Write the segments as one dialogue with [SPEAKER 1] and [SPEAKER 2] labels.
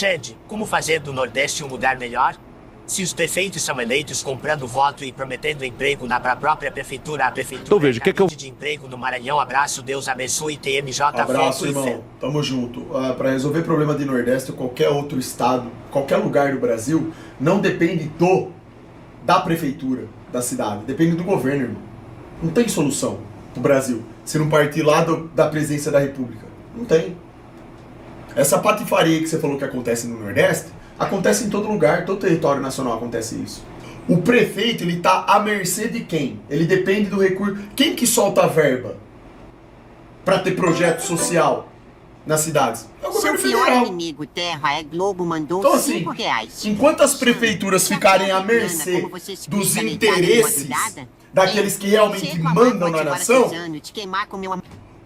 [SPEAKER 1] Ted, como fazer do Nordeste um lugar melhor? Se os prefeitos são eleitos comprando voto e prometendo emprego para a própria prefeitura, a prefeitura
[SPEAKER 2] Então veja, que eu...
[SPEAKER 1] de emprego no Maranhão. Abraço, Deus abençoe, TMJ.
[SPEAKER 3] Abraço, irmão. Tamo junto. Para resolver problema de Nordeste ou qualquer outro estado, qualquer lugar do Brasil, não depende da prefeitura da cidade, depende do governo, irmão. Não tem solução pro Brasil se não partir lá da presidência da República. Não tem. Essa patifaria que você falou que acontece no Nordeste, acontece em todo lugar, todo território nacional acontece isso. O prefeito, ele tá à mercê de quem? Ele depende do recurso. Quem que solta a verba para ter projeto social nas cidades? É o governo federal.
[SPEAKER 4] Seu pior inimigo, Terra, é Globo, mandou
[SPEAKER 3] Então, assim,
[SPEAKER 4] R$5.
[SPEAKER 3] enquanto as prefeituras ficarem à mercê dos interesses daqueles que realmente mandam na nação,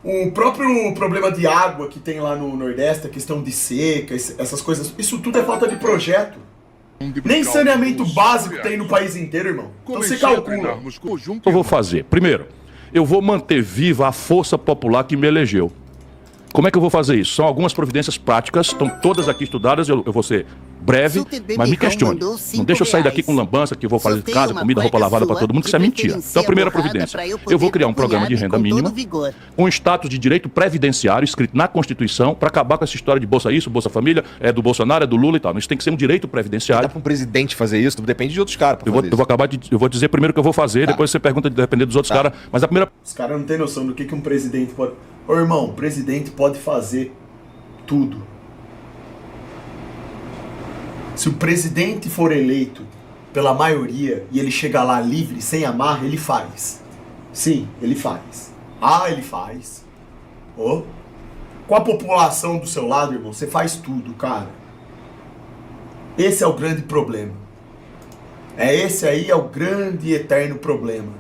[SPEAKER 3] o próprio problema de água que tem lá no Nordeste, a questão de seca, essas coisas, isso tudo é falta de projeto. Nem saneamento básico tem no país inteiro, irmão. Então você calcula.
[SPEAKER 2] Eu vou fazer. Primeiro, eu vou manter viva a força popular que me elegeu. Como é que eu vou fazer isso? São algumas providências práticas, estão todas aqui estudadas, eu vou ser breve, mas me questione. Não deixa eu sair daqui com lambança, que eu vou fazer casa, comida, roupa lavada para todo mundo, que isso é mentira. Então, a primeira providência, eu vou criar um programa de renda mínima, com status de direito previdenciário escrito na Constituição, para acabar com essa história de Bolsa Isso, Bolsa Família, é do Bolsonaro, é do Lula e tal. Isso tem que ser um direito previdenciário.
[SPEAKER 5] Dá para um presidente fazer isso? Depende de outros caras.
[SPEAKER 2] Eu vou dizer primeiro o que eu vou fazer, depois você pergunta de depender dos outros caras, mas a primeira...
[SPEAKER 3] Os caras não têm noção do que um presidente pode... Ô, irmão, o presidente pode fazer tudo. Se o presidente for eleito pela maioria e ele chegar lá livre, sem amarra, ele faz. Sim, ele faz. Ah, ele faz. Oh. Com a população do seu lado, irmão, você faz tudo, cara. Esse é o grande problema. Esse aí é o grande e eterno problema.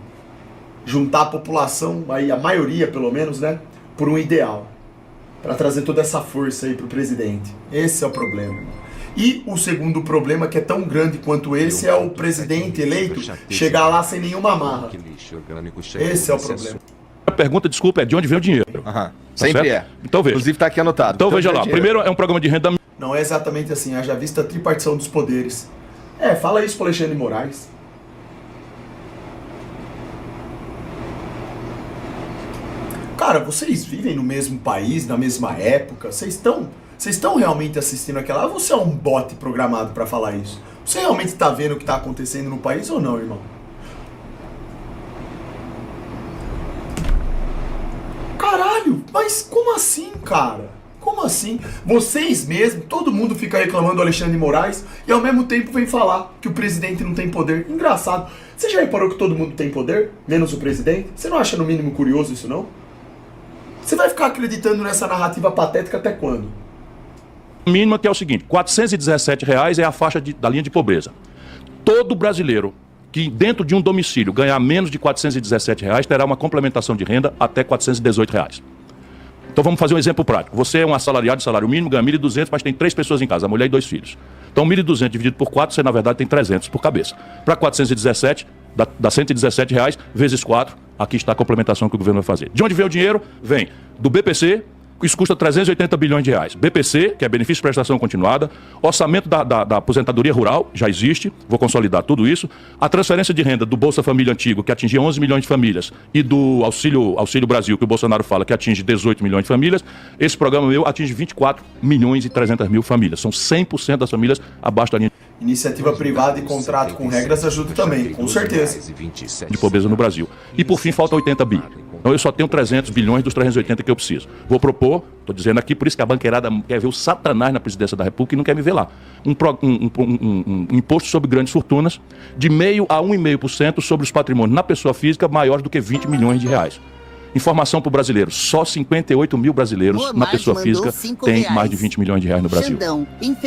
[SPEAKER 3] Juntar a população, aí a maioria pelo menos, né, por um ideal. Para trazer toda essa força aí pro presidente. Esse é o problema. E o segundo problema, que é tão grande quanto esse, é o presidente eleito chegar lá sem nenhuma amarra. Esse é o problema.
[SPEAKER 2] A pergunta, desculpa, é de onde vem o dinheiro?
[SPEAKER 5] Tá sempre certo?
[SPEAKER 2] Então veja.
[SPEAKER 5] Inclusive tá aqui anotado.
[SPEAKER 2] Então veja lá. Primeiro é um programa de renda...
[SPEAKER 3] Não é exatamente assim. Haja vista a tripartição dos poderes. Fala isso pro Alexandre de Moraes. Cara, vocês vivem no mesmo país, na mesma época, vocês estão realmente assistindo aquela... Você é um bot programado pra falar isso? Você realmente tá vendo o que tá acontecendo no país ou não, irmão? Caralho, mas como assim, cara? Como assim? Vocês mesmo, todo mundo fica reclamando do Alexandre de Moraes e ao mesmo tempo vem falar que o presidente não tem poder. Engraçado. Você já reparou que todo mundo tem poder? Menos o presidente? Você não acha no mínimo curioso isso, não? Você vai ficar acreditando nessa narrativa patética até quando?
[SPEAKER 2] Mínima, que é o seguinte, R$417 é a faixa da linha de pobreza. Todo brasileiro que dentro de um domicílio ganhar menos de R$417 terá uma complementação de renda até R$418. Então vamos fazer um exemplo prático. Você é um assalariado de salário mínimo, ganha 1.200, mas tem 3 pessoas em casa, a mulher e 2 filhos. Então 1.200 dividido por 4, você na verdade tem 300 por cabeça. Para 417, dá R$117 vezes 4, aqui está a complementação que o governo vai fazer. De onde vem o dinheiro? Vem do BPC, isso custa 380 bilhões de reais. BPC, que é benefício de prestação continuada, orçamento da aposentadoria rural, já existe, vou consolidar tudo isso, a transferência de renda do Bolsa Família antigo, que atingia 11 milhões de famílias, e do Auxílio Brasil, que o Bolsonaro fala que atinge 18 milhões de famílias, esse programa meu atinge 24 milhões e 300 mil famílias. São 100% das famílias abaixo da linha.
[SPEAKER 3] Iniciativa privada e contrato com regras ajuda também, com certeza.
[SPEAKER 2] De pobreza no Brasil. E por fim falta 80 bi. Então eu só tenho 300 bilhões dos 380 que eu preciso. Vou propor, estou dizendo aqui, por isso que a banqueirada quer ver o Satanás na presidência da República e não quer me ver lá. Um imposto sobre grandes fortunas de 0,5% a 1,5% sobre os patrimônios na pessoa física maiores do que 20 milhões de reais. Informação para o brasileiro, só 58 mil brasileiros na pessoa física têm mais de 20 milhões de reais no Brasil.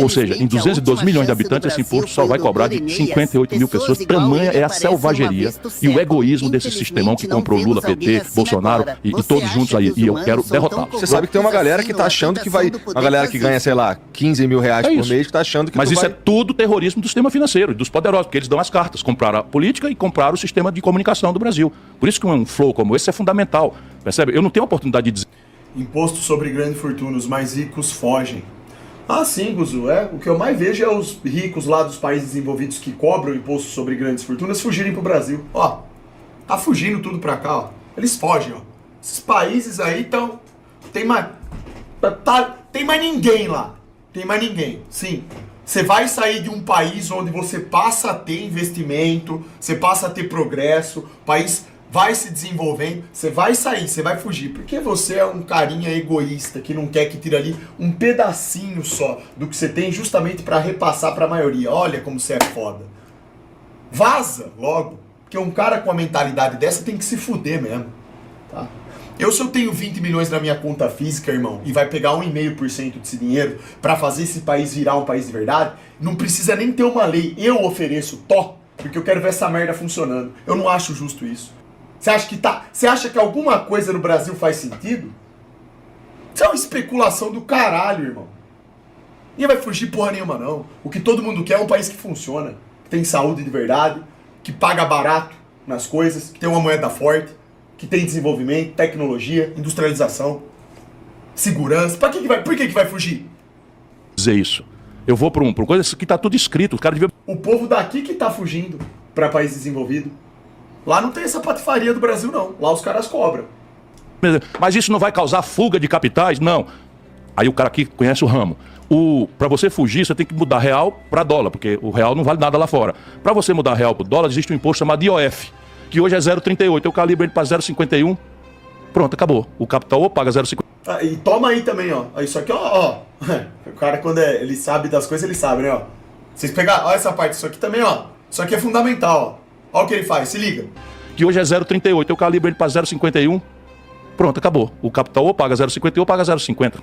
[SPEAKER 2] Ou seja, em 212 milhões de habitantes, esse imposto só vai cobrar de 58 mil pessoas. Tamanha é a selvageria e o egoísmo desse sistemão que comprou Lula, PT, Bolsonaro e todos juntos aí. E eu quero derrotá-los.
[SPEAKER 5] Você sabe que tem uma galera que tá achando que vai... Uma galera que ganha, sei lá, 15 mil reais por mês, que tá achando que...
[SPEAKER 2] Mas isso é tudo terrorismo do sistema financeiro e dos poderosos, porque eles dão as cartas. Compraram a política e compraram o sistema de comunicação do Brasil. Por isso que um flow como esse é fundamental. Percebe? Eu não tenho a oportunidade de dizer...
[SPEAKER 3] Imposto sobre grande fortuna, os mais ricos fogem. Ah, sim, Guzu, é. O que eu mais vejo é os ricos lá dos países desenvolvidos que cobram imposto sobre grandes fortunas fugirem pro Brasil. Ó, tá fugindo tudo pra cá, ó. Eles fogem, ó. Esses países aí estão... Tem mais ninguém lá. Tem mais ninguém, sim. Você vai sair de um país onde você passa a ter investimento, você passa a ter progresso, o país vai se desenvolvendo, você vai sair, você vai fugir, porque você é um carinha egoísta que não quer que tire ali um pedacinho só do que você tem justamente para repassar para a maioria. Olha como você é foda. Vaza logo, porque um cara com a mentalidade dessa tem que se fuder mesmo, tá? Se eu tenho 20 milhões na minha conta física, irmão, e vai pegar 1,5% desse dinheiro para fazer esse país virar um país de verdade, não precisa nem ter uma lei. Eu ofereço porque eu quero ver essa merda funcionando. Eu não acho justo isso. Você acha que alguma coisa no Brasil faz sentido? Isso é uma especulação do caralho, irmão. Ninguém vai fugir porra nenhuma, não. O que todo mundo quer é um país que funciona, que tem saúde de verdade, que paga barato nas coisas, que tem uma moeda forte, que tem desenvolvimento, tecnologia, industrialização, segurança. Por que vai fugir?
[SPEAKER 2] Dizer isso. Eu vou para uma coisa que tá tudo escrito. O cara devia...
[SPEAKER 3] O povo daqui que tá fugindo para país desenvolvido. Lá não tem essa patifaria do Brasil, não. Lá os caras cobram.
[SPEAKER 2] Mas isso não vai causar fuga de capitais? Não. Aí o cara aqui conhece o ramo. Para você fugir, você tem que mudar real para dólar, porque o real não vale nada lá fora. Para você mudar real para dólar, existe um imposto chamado IOF, que hoje é 0,38. Eu calibro ele para 0,51. Pronto, acabou. O capital ou paga 0,50.
[SPEAKER 3] Ah, e toma aí também, ó. Isso aqui, ó. O cara, quando ele sabe das coisas, ele sabe, né, ó. Vocês pegaram, ó, essa parte. Isso aqui também, ó. Isso aqui é fundamental, ó. Olha o que ele faz, se liga.
[SPEAKER 2] Que hoje é 0,38. Eu calibro ele para 0,51. Pronto, acabou. O capital ou paga 0,51 ou paga 0,50.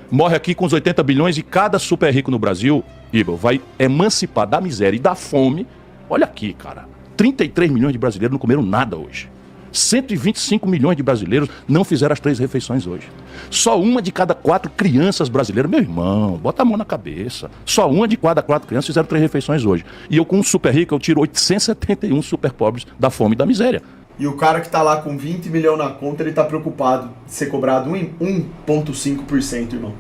[SPEAKER 2] Morre aqui com os 80 bilhões e cada super rico no Brasil, Ibel, vai emancipar da miséria e da fome. Olha aqui, cara. 33 milhões de brasileiros não comeram nada hoje. 125 milhões de brasileiros não fizeram as 3 refeições hoje. Só uma de cada 4 crianças brasileiras, meu irmão, bota a mão na cabeça. Só uma de cada 4 crianças fizeram 3 refeições hoje. E eu, com um super rico, eu tiro 871 super pobres da fome e da miséria.
[SPEAKER 3] E o cara que tá lá com 20 milhões na conta, ele tá preocupado de ser cobrado 1,5%, irmão.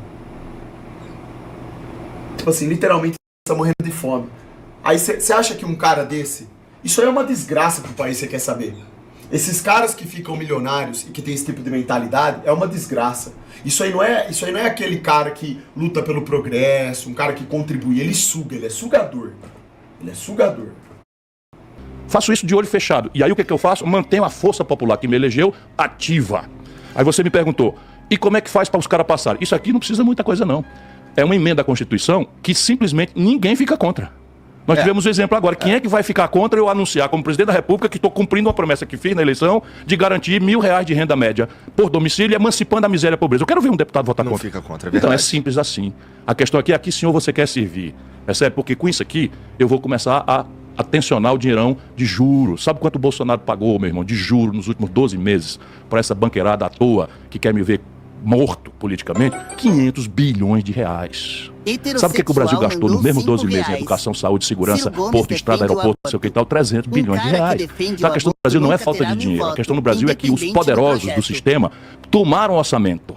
[SPEAKER 3] Tipo assim, literalmente tá morrendo de fome. Aí você acha que um cara desse... Isso aí é uma desgraça pro país, você quer saber? Esses caras que ficam milionários e que tem esse tipo de mentalidade, é uma desgraça. Isso aí não é aquele cara que luta pelo progresso, um cara que contribui, ele suga, ele é sugador. Ele é sugador.
[SPEAKER 2] Faço isso de olho fechado. E aí o que eu faço? Mantenho a força popular que me elegeu ativa. Aí você me perguntou, e como é que faz para os caras passarem? Isso aqui não precisa muita coisa, não. É uma emenda à Constituição que simplesmente ninguém fica contra. Nós tivemos um exemplo agora. Quem é que vai ficar contra eu anunciar como presidente da República que estou cumprindo uma promessa que fiz na eleição de garantir R$1.000 de renda média por domicílio e emancipando a miséria e a pobreza? Eu quero ver um deputado votar contra.
[SPEAKER 5] Não fica contra, é verdade.
[SPEAKER 2] Então é simples assim. A questão aqui é a que senhor você quer servir. Percebe? Porque com isso aqui eu vou começar a tensionar o dinheirão de juros. Sabe quanto o Bolsonaro pagou, meu irmão, de juros nos últimos 12 meses para essa banqueirada à toa que quer me ver morto politicamente? 500 bilhões de reais. Sabe o que o Brasil gastou nos mesmos 12 meses em educação, saúde, segurança, porto, estrada, aeroporto, não sei o que e tal? 300 bilhões de reais. Então a questão do Brasil não é falta de dinheiro. A questão do Brasil é que os poderosos do sistema tomaram o orçamento.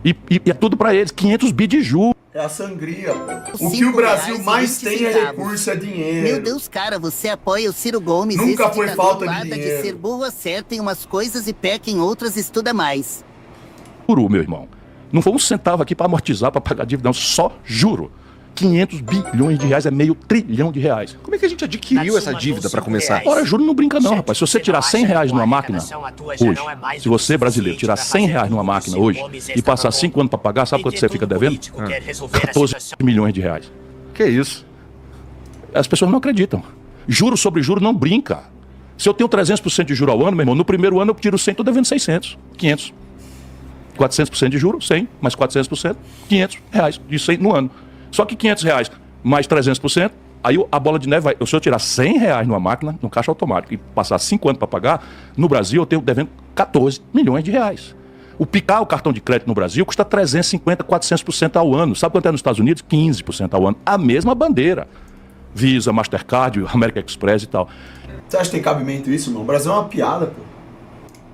[SPEAKER 2] E é tudo para eles. 500 bi de juros.
[SPEAKER 3] É a sangria, pô. O que o Brasil mais tem é recurso, é dinheiro.
[SPEAKER 4] Meu Deus, cara, você apoia o Ciro Gomes.
[SPEAKER 3] Nunca
[SPEAKER 4] esse
[SPEAKER 3] foi falta de
[SPEAKER 4] guarda
[SPEAKER 3] dinheiro.
[SPEAKER 4] De ser burro acerta em umas coisas e peca em outras, estuda mais.
[SPEAKER 2] Juro, meu irmão. Não foi um centavo aqui para amortizar, para pagar dívida, não. Só juro. 500 bilhões de reais é R$500 bilhão.
[SPEAKER 5] Como é que a gente adquiriu essa dívida para começar?
[SPEAKER 2] Ora, juro, não brinca não, rapaz. Se você tirar R$100 numa máquina hoje, se você, brasileiro, tirar R$100 numa máquina hoje e passar 5 anos para pagar, sabe quanto você fica devendo? 14 milhões de reais.
[SPEAKER 5] Que isso?
[SPEAKER 2] As pessoas não acreditam. Juro sobre juro não brinca. Se eu tenho 300% de juro ao ano, meu irmão, no primeiro ano eu tiro 100, estou devendo 600, 500. 400% de juro, 100, mais 400%, R$500 de 100 no ano. Só que R$500 mais 300%, aí a bola de neve vai... Se eu tirar R$100 numa máquina, no caixa automático, e passar 5 anos para pagar, no Brasil eu tenho devendo 14 milhões de reais. O cartão de crédito no Brasil custa 350%, 400% ao ano. Sabe quanto é nos Estados Unidos? 15% ao ano. A mesma bandeira. Visa, Mastercard, American Express e tal.
[SPEAKER 3] Você acha que tem cabimento isso, irmão? O Brasil é uma piada, pô.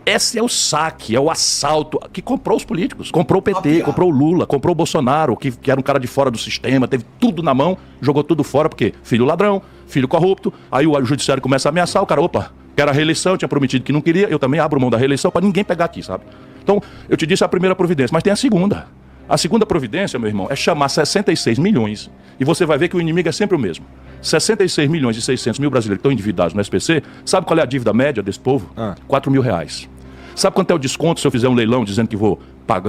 [SPEAKER 2] Esse é o saque, é o assalto que comprou os políticos. Comprou o PT, comprou o Lula, comprou o Bolsonaro, que era um cara de fora do sistema, teve tudo na mão, jogou tudo fora, porque filho ladrão, filho corrupto, aí o judiciário começa a ameaçar, o cara, opa, quero a reeleição, tinha prometido que não queria, eu também abro mão da reeleição para ninguém pegar aqui, sabe? Então, eu te disse a primeira providência, mas tem a segunda. A segunda providência, meu irmão, é chamar 66 milhões, e você vai ver que o inimigo é sempre o mesmo. 66 milhões e 600 mil brasileiros que estão endividados no SPC, sabe qual é a dívida média desse povo? R$4 mil. Sabe quanto é o desconto se eu fizer um leilão dizendo que vou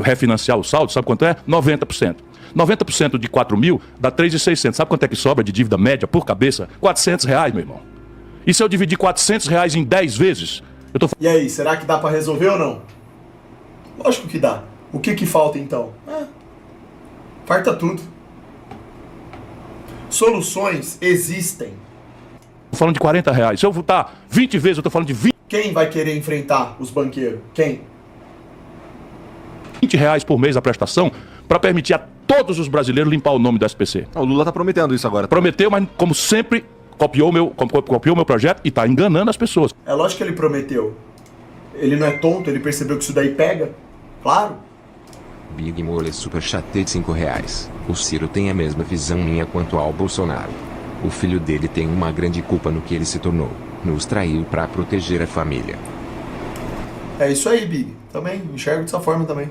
[SPEAKER 2] refinanciar o saldo? Sabe quanto é? 90%. 90% de 4 mil dá 3.600. Sabe quanto é que sobra de dívida média por cabeça? R$400, meu irmão. E se eu dividir R$400 em 10 vezes?
[SPEAKER 3] E aí, será que dá pra resolver ou não? Lógico que dá. O que falta então? Falta tudo. Soluções existem.
[SPEAKER 2] Tô falando de R$40. Se eu votar 20 vezes, eu tô falando de 20.
[SPEAKER 3] Quem vai querer enfrentar os banqueiros? Quem?
[SPEAKER 2] R$20 por mês a prestação para permitir a todos os brasileiros limpar o nome do SPC.
[SPEAKER 5] O Lula tá prometendo isso agora.
[SPEAKER 2] Prometeu, mas como sempre, copiou meu projeto e tá enganando as pessoas.
[SPEAKER 3] É lógico que ele prometeu. Ele não é tonto, ele percebeu que isso daí pega. Claro.
[SPEAKER 6] Big Mole superchatei de R$5. O Ciro tem a mesma visão minha quanto ao Bolsonaro. O filho dele tem uma grande culpa no que ele se tornou. Nos traiu para proteger a família.
[SPEAKER 3] É isso aí, Big. Também, enxergo dessa forma também.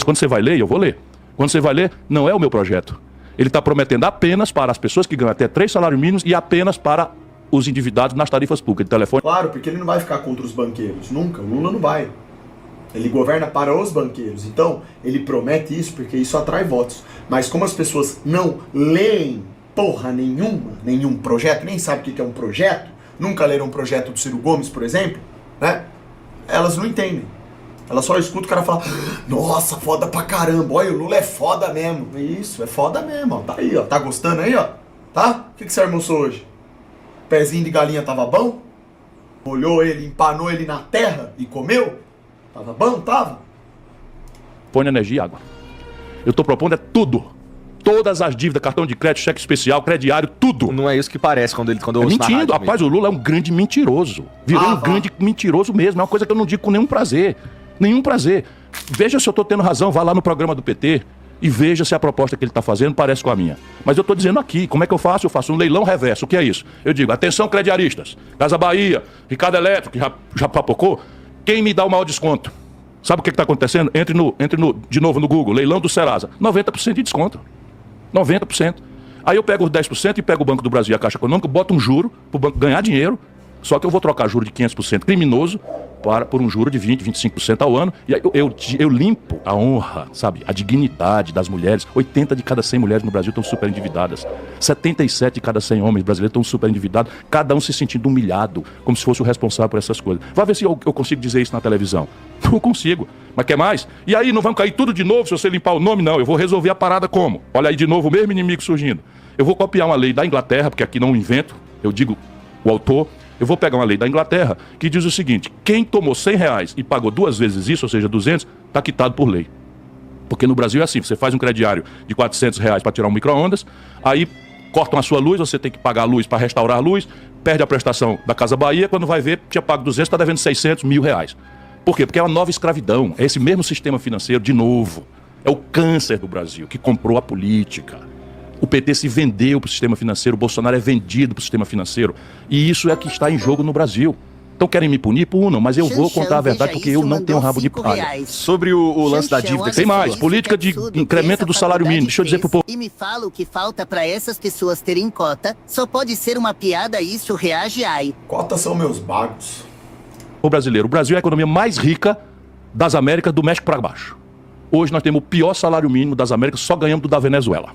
[SPEAKER 2] Quando você vai ler, eu vou ler. Quando você vai ler, não é o meu projeto. Ele está prometendo apenas para as pessoas que ganham até 3 salários mínimos e apenas para os endividados nas tarifas públicas de telefone.
[SPEAKER 3] Claro, porque ele não vai ficar contra os banqueiros. Nunca. O Lula não vai. Ele governa para os banqueiros. Então, ele promete isso porque isso atrai votos. Mas como as pessoas não leem porra nenhuma, nenhum projeto, nem sabem o que é um projeto, nunca leram um projeto do Ciro Gomes, por exemplo, né? Elas não entendem. Elas só escutam o cara falar: nossa, foda pra caramba, olha, o Lula é foda mesmo. Isso, é foda mesmo, ó. Tá aí, ó. Tá gostando aí, ó? Tá? O que você almoçou hoje? Pezinho de galinha tava bom? Olhou ele, empanou ele na terra e comeu? Tava bom? Tava?
[SPEAKER 2] Põe energia e água. Eu tô propondo tudo. Todas as dívidas, cartão de crédito, cheque especial, crediário, tudo.
[SPEAKER 5] Não é isso que parece quando eu ouço
[SPEAKER 2] mentindo.
[SPEAKER 5] na rádio
[SPEAKER 2] Rapaz,
[SPEAKER 5] mesmo.
[SPEAKER 2] o Lula é um grande mentiroso. Virou um grande mentiroso mesmo. É uma coisa que eu não digo com nenhum prazer. Nenhum prazer. Veja se eu tô tendo razão. Vá lá no programa do PT e veja se a proposta que ele tá fazendo parece com a minha. Mas eu tô dizendo aqui, como é que eu faço? Eu faço um leilão reverso. O que é isso? Eu digo, atenção crediaristas, Casa Bahia, Ricardo Elétrico, que já papocou, quem me dá o maior desconto? Sabe o que está acontecendo? Entre de novo no Google, leilão do Serasa. 90% de desconto. 90%. Aí eu pego os 10% e pego o Banco do Brasil e a Caixa Econômica, boto um juro para o banco ganhar dinheiro, só que eu vou trocar juro de 500% criminoso por um juro de 20%, 25% ao ano. E aí eu limpo a honra, sabe? A dignidade das mulheres. 80 de cada 100 mulheres no Brasil estão super endividadas. 77 de cada 100 homens brasileiros estão super endividados. Cada um se sentindo humilhado, como se fosse o responsável por essas coisas. Vai ver se eu consigo dizer isso na televisão. Não consigo. Mas quer mais? E aí, não vão cair tudo de novo se você limpar o nome? Não, eu vou resolver a parada como? Olha aí de novo o mesmo inimigo surgindo. Eu vou copiar uma lei da Inglaterra, porque aqui não invento, eu digo o autor. Eu vou pegar uma lei da Inglaterra que diz o seguinte: quem tomou R$100 e pagou 2 vezes isso, ou seja, 200, está quitado por lei. Porque no Brasil é assim, você faz um crediário de R$400 para tirar um micro-ondas, aí cortam a sua luz, você tem que pagar a luz para restaurar a luz, perde a prestação da Casa Bahia, quando vai ver, tinha pago 200, está devendo 600 mil reais. Por quê? Porque é uma nova escravidão, é esse mesmo sistema financeiro, de novo. É o câncer do Brasil, que comprou a política. O PT se vendeu para o sistema financeiro, o Bolsonaro é vendido para o sistema financeiro. E isso é que está em jogo no Brasil. Então querem me punir? Punam, mas eu vou contar a verdade porque eu não tenho rabo de palha.
[SPEAKER 5] Sobre o lance da dívida...
[SPEAKER 2] Tem mais, política de incremento do salário mínimo. Deixa eu dizer pro povo.
[SPEAKER 4] E me fala o que falta para essas pessoas terem cota. Só pode ser uma piada isso, reage aí.
[SPEAKER 3] Cotas são meus bagos.
[SPEAKER 2] O brasileiro. O Brasil é a economia mais rica das Américas, do México para baixo. Hoje nós temos o pior salário mínimo das Américas, só ganhamos do da Venezuela.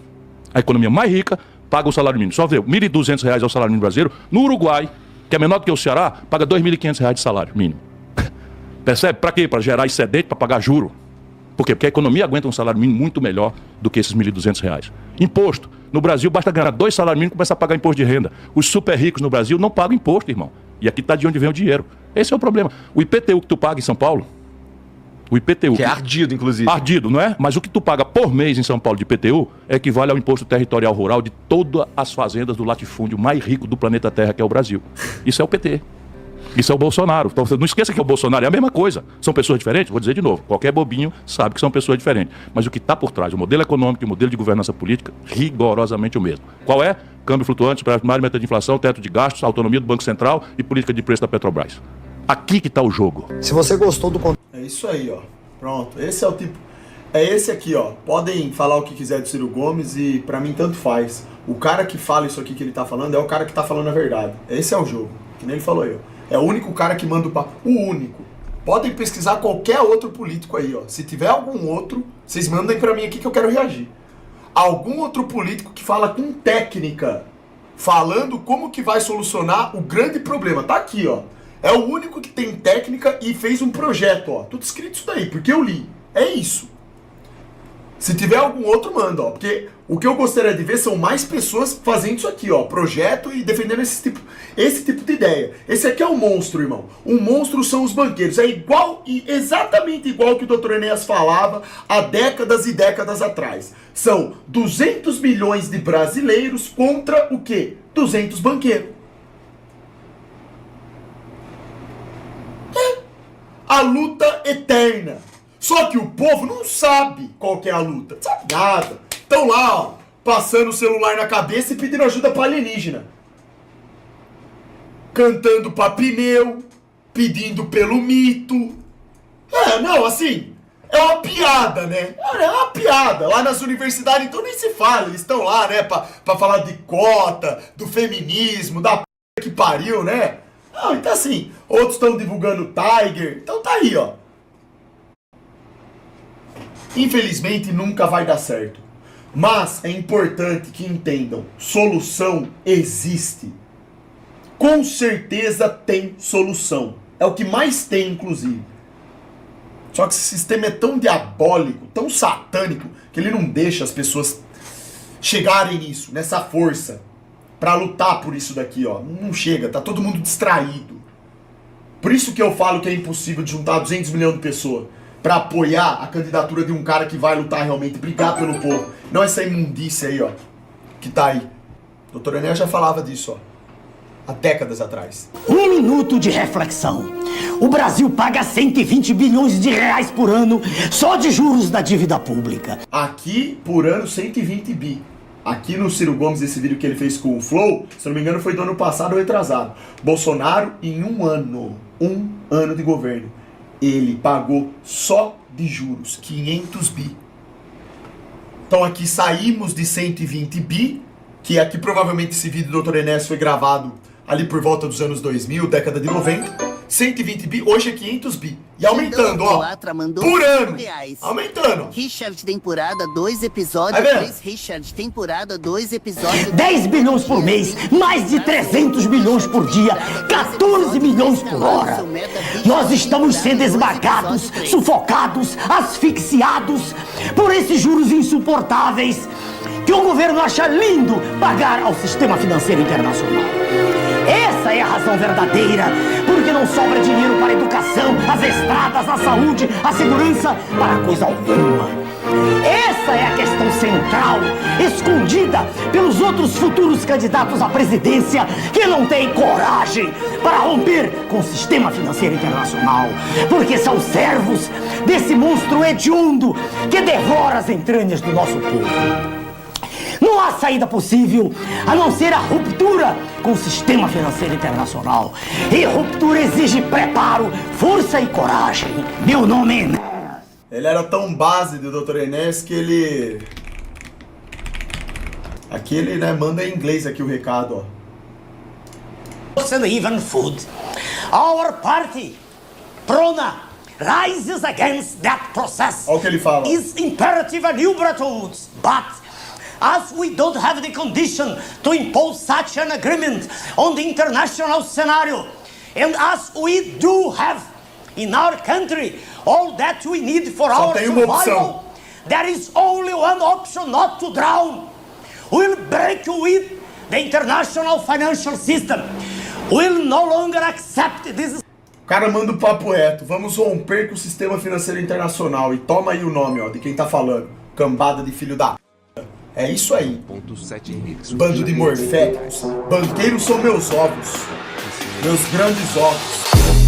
[SPEAKER 2] A economia mais rica paga o salário mínimo. Só vê, R$1.200 é o salário mínimo brasileiro. No Uruguai, que é menor do que o Ceará, paga R$2.500 de salário mínimo. Percebe? Para quê? Para gerar excedente, para pagar juro. Por quê? Porque a economia aguenta um salário mínimo muito melhor do que esses R$1.200. Imposto. No Brasil, basta ganhar 2 salários mínimos e começar a pagar imposto de renda. Os super ricos no Brasil não pagam imposto, irmão. E aqui está de onde vem o dinheiro. Esse é o problema. O IPTU que tu paga em São Paulo, o IPTU...
[SPEAKER 5] Que é ardido, inclusive.
[SPEAKER 2] Ardido, não é? Mas o que tu paga por mês em São Paulo de IPTU equivale ao imposto territorial rural de todas as fazendas do latifúndio mais rico do planeta Terra, que é o Brasil. Isso é o PT. Isso é o Bolsonaro. Então, não esqueça que é o Bolsonaro, é a mesma coisa. São pessoas diferentes? Vou dizer de novo, qualquer bobinho sabe que são pessoas diferentes. Mas o que está por trás, o modelo econômico e o modelo de governança política, rigorosamente o mesmo. Qual é? Câmbio flutuante, primário, meta de inflação, teto de gastos, autonomia do Banco Central e política de preço da Petrobras. Aqui que está o jogo.
[SPEAKER 7] Se você gostou do conteúdo...
[SPEAKER 3] É isso aí, ó. Pronto. Esse é o tipo... É esse aqui, ó. Podem falar o que quiser do Ciro Gomes e pra mim tanto faz. O cara que fala isso aqui que ele tá falando é o cara que tá falando a verdade. Esse é o jogo. Que nem ele falou aí, ó. É o único cara que manda o papo. O único. Podem pesquisar qualquer outro político aí, ó. Se tiver algum outro, vocês mandem pra mim aqui que eu quero reagir. Algum outro político que fala com técnica, falando como que vai solucionar o grande problema. Tá aqui, ó. É o único que tem técnica e fez um projeto, ó. Tudo escrito isso daí, porque eu li. É isso. Se tiver algum outro, manda, ó. Porque o que eu gostaria de ver são mais pessoas fazendo isso aqui, ó. Projeto e defendendo esse tipo de ideia. Esse aqui é um monstro, irmão. Um monstro são os banqueiros. É igual e exatamente igual que o Dr. Enéas falava há décadas e décadas atrás. São 200 milhões de brasileiros contra o quê? 200 banqueiros. É. A luta eterna. Só que o povo não sabe qual que é a luta. Não sabe nada. Estão lá, ó, passando o celular na cabeça e pedindo ajuda pra alienígena. Cantando pra pneu, pedindo pelo mito. É, não, assim, é uma piada, né? É uma piada. Lá nas universidades, então nem se fala. Eles estão lá, né, pra falar de cota, do feminismo, da p que pariu, né? Não, então assim, outros estão divulgando Tiger. Então tá aí, ó. Infelizmente nunca vai dar certo. Mas é importante que entendam, solução existe. Com certeza tem solução. É o que mais tem, inclusive. Só que esse sistema é tão diabólico, tão satânico, que ele não deixa as pessoas chegarem nisso, nessa força, pra lutar por isso daqui, ó. Não chega, tá todo mundo distraído. Por isso que eu falo que é impossível de juntar 200 milhões de pessoas pra apoiar a candidatura de um cara que vai lutar realmente, brigar pelo povo. Não essa imundícia aí, ó, que tá aí. O Dr. Enéas já falava disso, ó, há décadas atrás.
[SPEAKER 8] Um minuto de reflexão. O Brasil paga 120 bilhões de reais por ano só de juros da dívida pública.
[SPEAKER 3] Aqui, por ano, 120 bi. Aqui no Ciro Gomes, esse vídeo que ele fez com o Flow, se não me engano foi do ano passado ou retrasado. Bolsonaro, em um ano de governo, ele pagou só de juros 500 bi. Então aqui saímos de 120 bi, que aqui provavelmente esse vídeo do Dr. Enéas foi gravado ali por volta dos anos 2000, década de 90. 120 bi, hoje é 500 bi. E aumentando, ó, por ano. Aumentando.
[SPEAKER 4] Richard, temporada 2, episódio 3. Richard, temporada 2, episódio
[SPEAKER 8] 10 bilhões por mês, mais de 300 bilhões por dia, 14 milhões por hora. Nós estamos sendo esmagados, sufocados, asfixiados por esses juros insuportáveis que o governo acha lindo pagar ao sistema financeiro internacional. Essa é a razão verdadeira, porque não sobra dinheiro para a educação, as estradas, a saúde, a segurança, para coisa alguma. Essa é a questão central, escondida pelos outros futuros candidatos à presidência que não têm coragem para romper com o sistema financeiro internacional, porque são servos desse monstro hediondo que devora as entranhas do nosso povo. Não há saída possível a não ser a ruptura com o sistema financeiro internacional. E ruptura exige preparo, força e coragem. Meu nome é Enéas.
[SPEAKER 3] Ele era tão base do Dr. Enéas que ele... Aqui ele, né, manda em inglês aqui o recado, ó.
[SPEAKER 8] And even food. Our party, Prona, rises against that process.
[SPEAKER 3] Olha o que ele fala.
[SPEAKER 8] Is imperative and liberatory, but as we don't have the condition to impose such an agreement on the international scenario, and as we do have in our country all that we need for our survival, there is only one option: not to drown. We'll break with the international financial system. We'll no longer accept this.
[SPEAKER 3] O cara manda o papo reto. Vamos romper com o sistema financeiro internacional. E toma aí o nome, ó, de quem tá falando. Cambada de filho da... É isso aí. Bando de morféticos. Banqueiros são meus ovos. Meus grandes ovos.